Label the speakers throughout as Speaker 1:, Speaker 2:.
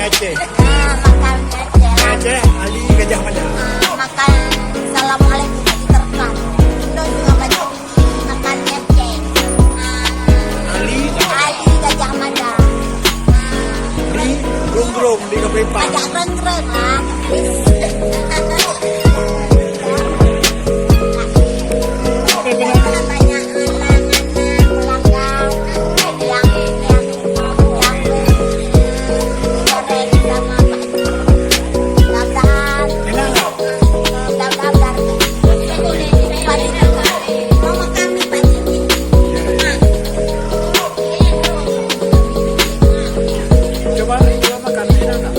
Speaker 1: Aceh.
Speaker 2: Makan Aceh.
Speaker 1: Aceh, Ali Gajah Mada.
Speaker 2: Makan Assalamualaikum terkan. Indo juga banyak makan Aceh.
Speaker 1: Ali
Speaker 2: Gajah Mada.
Speaker 1: di Grung-Grung di Kepripan.
Speaker 2: Agak keren-keren lah.
Speaker 1: Coba makan enak nggak?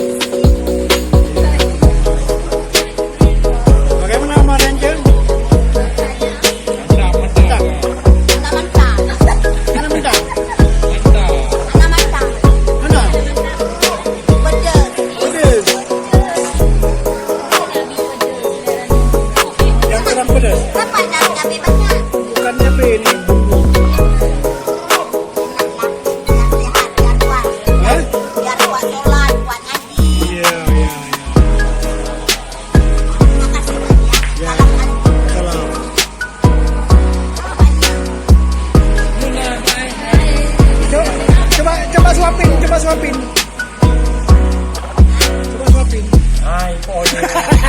Speaker 1: Bagaimana mariance? Mentah. Mana mentah? Mana? Pedes. Yang kurang pedes. Bukan cabai ini. Hah? Iya. Salam. Coba suapin. Coba suapin.
Speaker 3: Ay, pollo.